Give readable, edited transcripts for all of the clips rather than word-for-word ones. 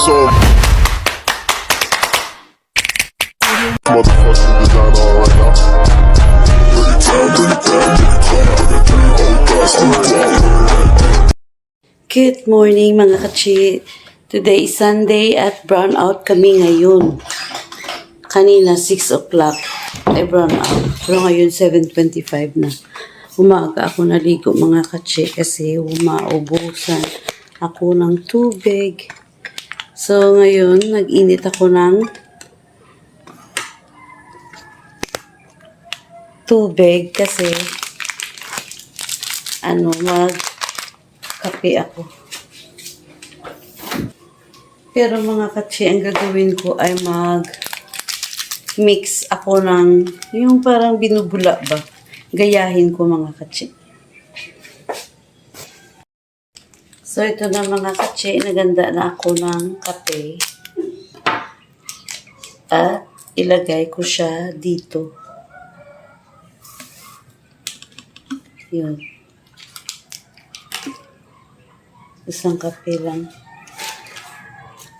So motherfucking design all right now. Good morning mga kachi. Today is Sunday at brown out kami ngayon. Kanina 6 o'clock ay brown out. Pero ngayon 7:25 na. Umaga ako naligo mga kachi kasi umaubusan ako ng tubig. So ngayon nag-init ako ng tubig kasi magkape ako. Pero mga katsi, ang gagawin ko ay mag-mix ako ng yung parang binubula ba. Gayahin ko mga katsi. So ito na mga katsi, naganda na ako ng kape. At ilagay ko siya dito. Yun. Isang kape lang.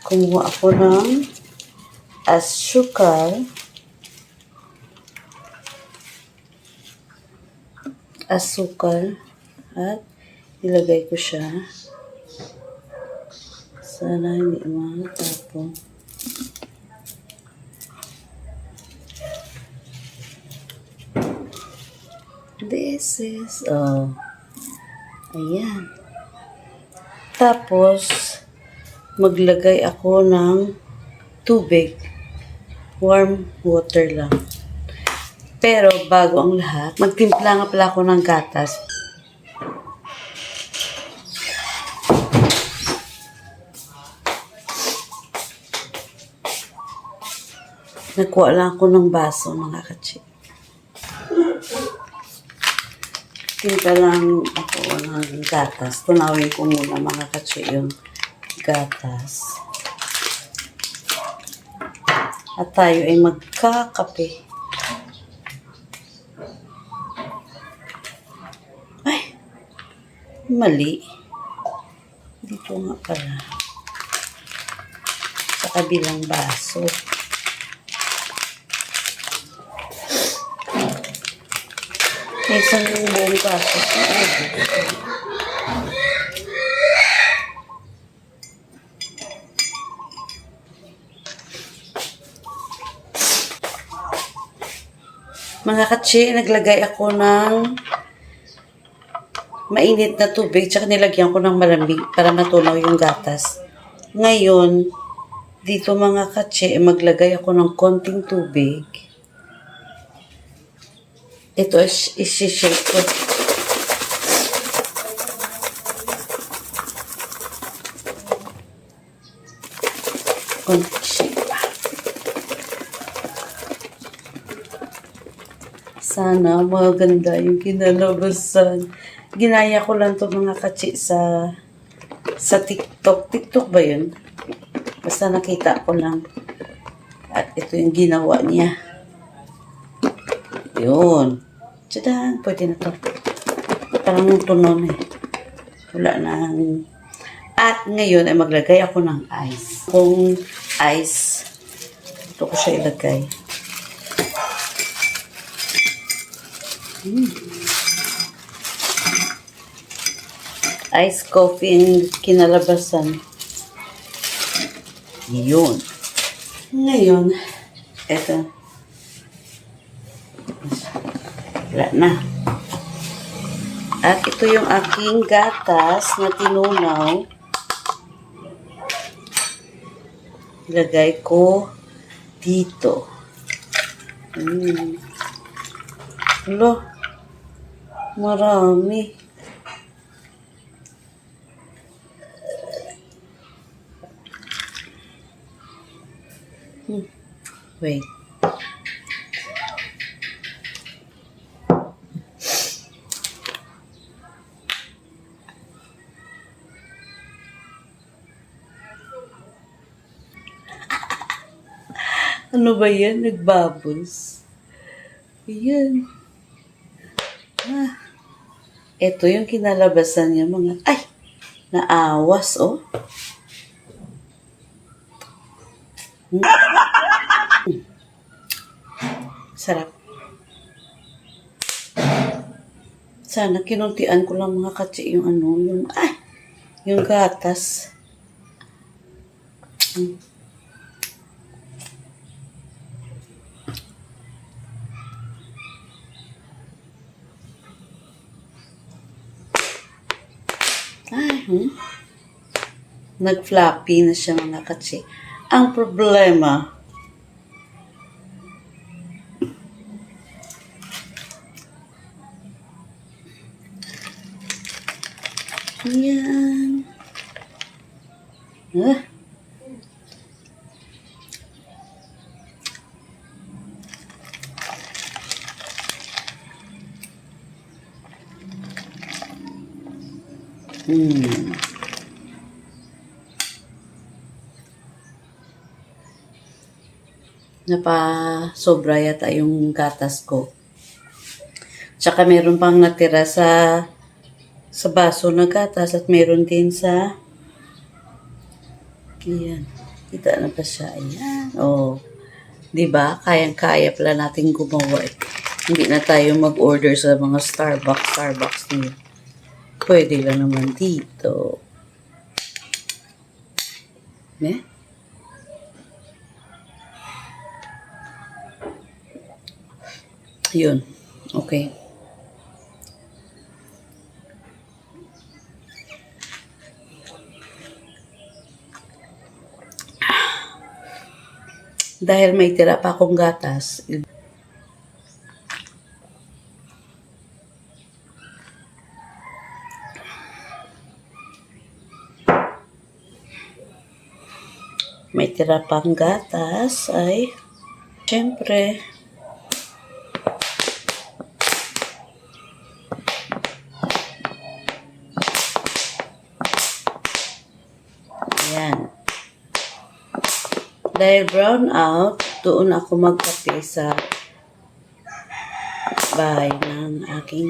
Kumuha ako ng asukal. At ilagay ko siya. Sana hindi matapon. This is, ayan. Tapos, maglagay ako ng tubig. Warm water lang. Pero, bago ang lahat, magtimpla nga pala ako ng gatas. Nakuha lang ako ng baso, mga katsi. Timpla lang ako ng gatas. Tunawin ko muna, mga katsi, yung gatas. At tayo ay magkakape. Ay, mali. Dito nga pala. Sa kabilang baso. May isang buong baso. Mga katsi, naglagay ako ng mainit na tubig tsaka nilagyan ko ng malamig para matunaw yung gatas. Ngayon, dito mga katsi, maglagay ako ng konting tubig. Ito isi-shake ko. Konting shake pa. Sana maganda yung kinalabasan. Ginaya ko lang to mga katsi sa TikTok. TikTok ba yun? Basta nakita ko lang. At ito yung ginawa niya. Yun. Tadaan. Pwede na to. Parang tunon eh. Wala nang... At ngayon ay maglagay ako ng ice. Kung ice, ito ko siya ilagay. Ice coffee yung kinalabasan. Yun. Ngayon, eto. Wala na. At ito yung aking gatas na tinunaw. Ilagay ko dito. Hello. Marami. Wait. Ano ba yan? Nagbubbles. Ayan. Ito yung kinalabasan niya mga... Ay! Naawas, oh. Sarap. Sana kinuntian ko lang mga katsi yung yung gatas. Nag-floppy na siya mga katsi. Ang problema, yan. Sobra yata yung gatas ko. Tsaka meron pang natira sa baso na gatas at meron din sa ayan. Kita na ba siya? Ayan. Oh. 'Di ba? Kayang-kaya pala nating gumawa. Hindi na tayo mag-order sa mga Starbucks niyo. Pwede lang naman dito. Yun. Okay. Dahil may tira pa akong gatas, ay syempre ayan. Dahil brown out, doon ako magkape sa bahay ng aking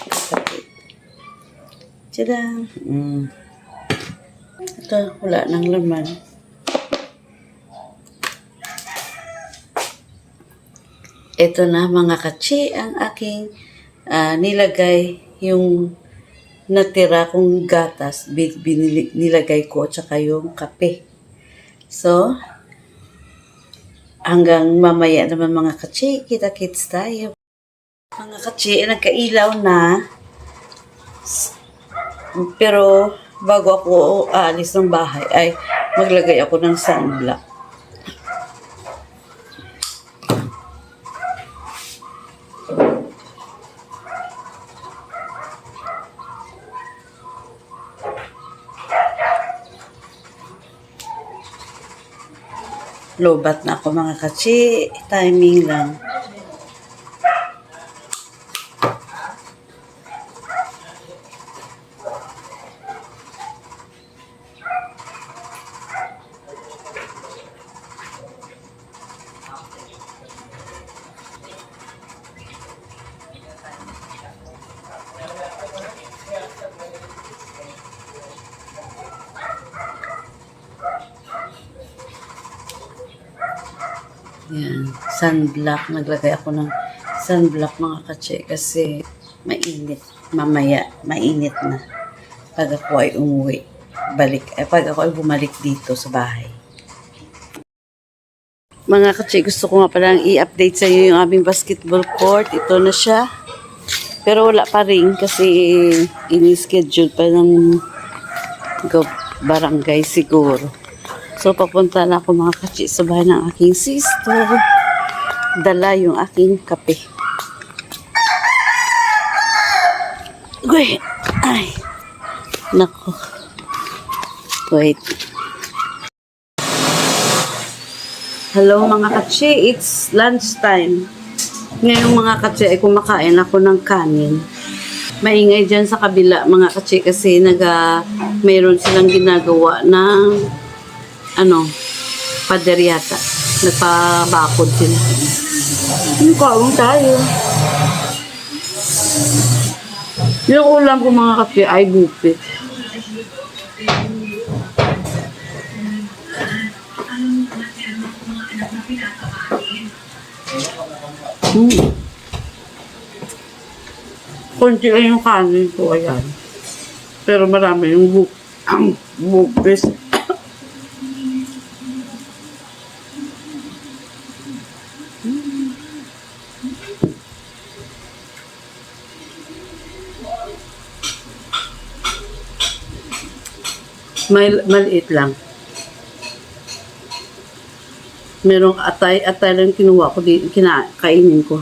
kapatid. Tadang! Ito, wala nang laman. Ito na mga katsi, ang aking nilagay yung natira kong gatas, nilagay ko tsaka yung kape. So, hanggang mamaya naman mga katsi, kita-kits tayo. Mga katsi, nagkailaw na. Pero, bago ako aalis ng bahay, ay maglagay ako ng sunblock. Lobat na ako mga katsi. Timing lang. Yan, sunblock. Naglagay ako ng sunblock mga katsi kasi mainit. Mamaya, mainit na. Pag ako ay umuwi, pag ako ay bumalik dito sa bahay. Mga katsi, gusto ko nga palang i-update sa inyo yung aming basketball court. Ito na siya. Pero wala pa rin kasi ini-schedule pa ng barangay siguro. So, papunta na ako mga katsi sa bahay ng aking sister. Dala yung aking kape. Uy! Ay! Nako. Wait. Hello mga katsi, it's lunchtime. Ngayong mga katsi ay kumakain ako ng kanin. Maingay dyan sa kabila mga katsi kasi mayroon silang ginagawa ng paderyata. Nagpabakod sila. Kaon tayo. Yung ulam ko mga katsi ay gupit. Konti lang yung kanin ko, ayan. Pero marami yung bupis. Maliit lang. Merong atay lang kinuha ko, kinakainin ko.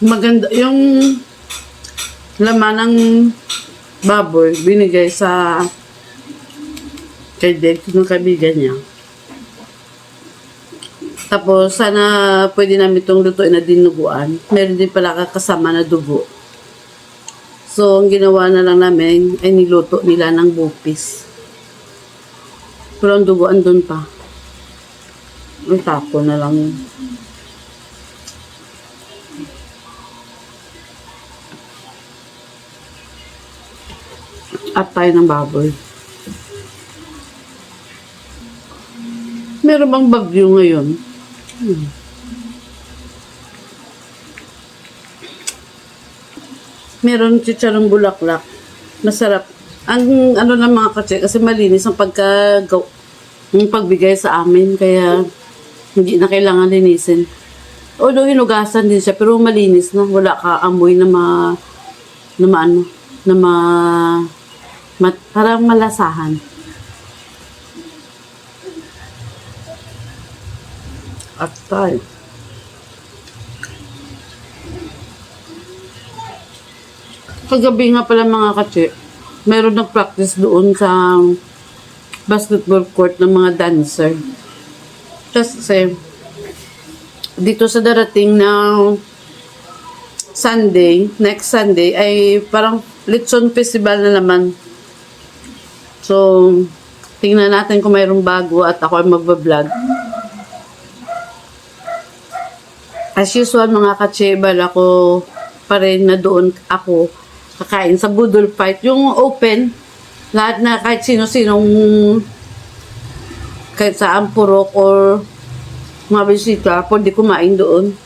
Maganda yung laman ng baboy binigay sa kay Dave, ng kaibigan niya. Tapos sana pwede namin itong lutuin na dinuguan. Meron din pala kasama na dugo. So ang ginawa na lang namin ay niluto nila ng bupis. Pero ang dugo andun pa. Ang tapo na lang yun. Atay ng baboy. Meron bang bagyo ngayon? Meron chicharong bulaklak. Masarap. Ang ano ng mga katse, kasi malinis ang yung pagbigay sa amin. Kaya hindi na kailangan linisin. Although hinugasan din siya, pero malinis na. Wala ka amoy na parang malasahan. Atay. Kagabi nga pala mga katse, meron nag-practice doon sa basketball court ng mga dancer. Kasi dito sa darating na Sunday, next Sunday, ay parang Litson Festival na naman. So, tingnan natin kung mayroong bago at ako ay magbablog. As usual mga katsebal, ako pa rin na doon ako kakain sa Budol Fight. Yung open, lahat na kahit sino-sinong kahit sa Ampurok or mga bisita, pwede kumain doon.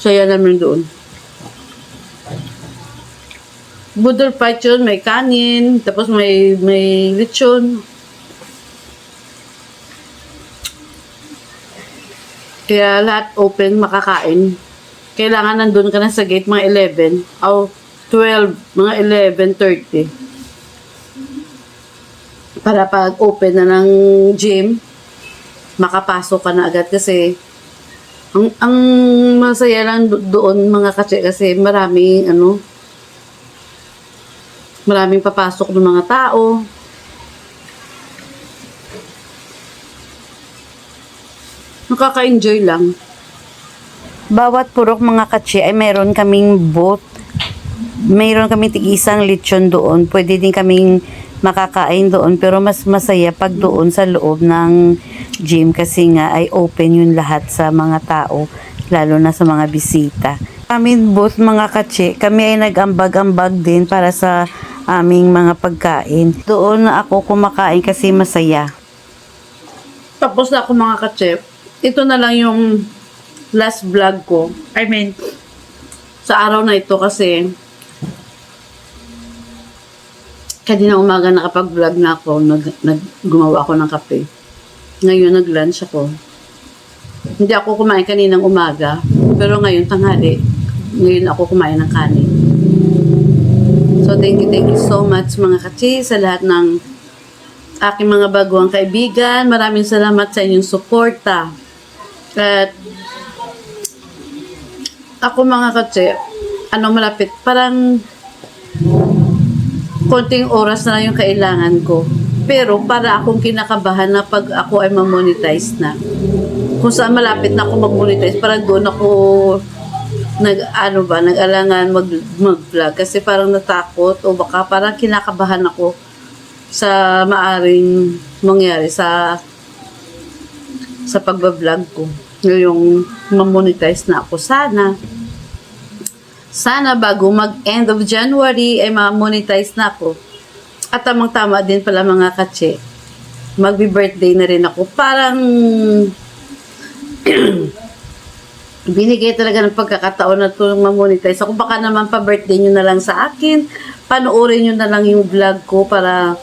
Saya namin doon. Budol Fight yun, may kanin, tapos may lechon. Kaya lahat open, makakain. Kailangan nandun ka na sa gate mga 11 o 12, mga 11:30. Para pag open na ng gym, makapasok ka na agad kasi ang masaya lang doon mga katse kasi maraming papasok ng mga tao. Nakaka-enjoy lang. Bawat purok mga katse ay meron kaming booth. Meron kaming tig-isang lechon doon. Pwede din kaming makakain doon. Pero mas masaya pag doon sa loob ng gym kasi nga ay open yun lahat sa mga tao. Lalo na sa mga bisita. Aming booth mga katse, kami ay nag-ambag-ambag din para sa aming mga pagkain. Doon na ako kumakain kasi masaya. Tapos na ako mga katse. Ito na lang yung last vlog ko. I mean, sa araw na ito kasi kanina umaga nakapag-vlog na ako. Gumawa ako ng kape. Ngayon nag-lunch ako. Hindi ako kumain kaninang umaga. Pero ngayon tanghali. Ngayon ako kumain ng kanin. So thank you so much mga kachi sa lahat ng aking mga baguang kaibigan. Maraming salamat sa inyong suporta. At ako mga katse, malapit, parang konting oras na lang yung kailangan ko. Pero para akong kinakabahan na pag ako ay ma-monetize na. Kung saan malapit na ako mag-monetize, parang doon ako nag-alangan mag-vlog. Kasi parang natakot o baka parang kinakabahan ako sa maaring mangyari sa pagbablog ko. yung ma-monetize na ako. Sana bago mag-end of January ay ma-monetize na ako. At tamang-tama din pala mga katse, magbi-birthday na rin ako. Parang binigay talaga ng pagkakataon na ito ma-monetize ako. Baka naman pa-birthday nyo na lang sa akin. Panoorin nyo na lang yung vlog ko para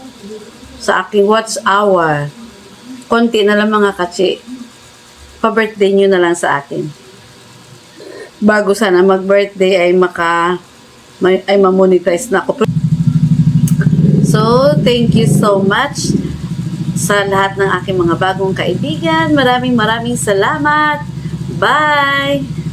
sa aking watch hour. Konti na lang mga katse. Pa-birthday nyo na lang sa akin. Bago sana mag-birthday ay ma-monetize na ako. So, thank you so much sa lahat ng aking mga bagong kaibigan. Maraming salamat. Bye!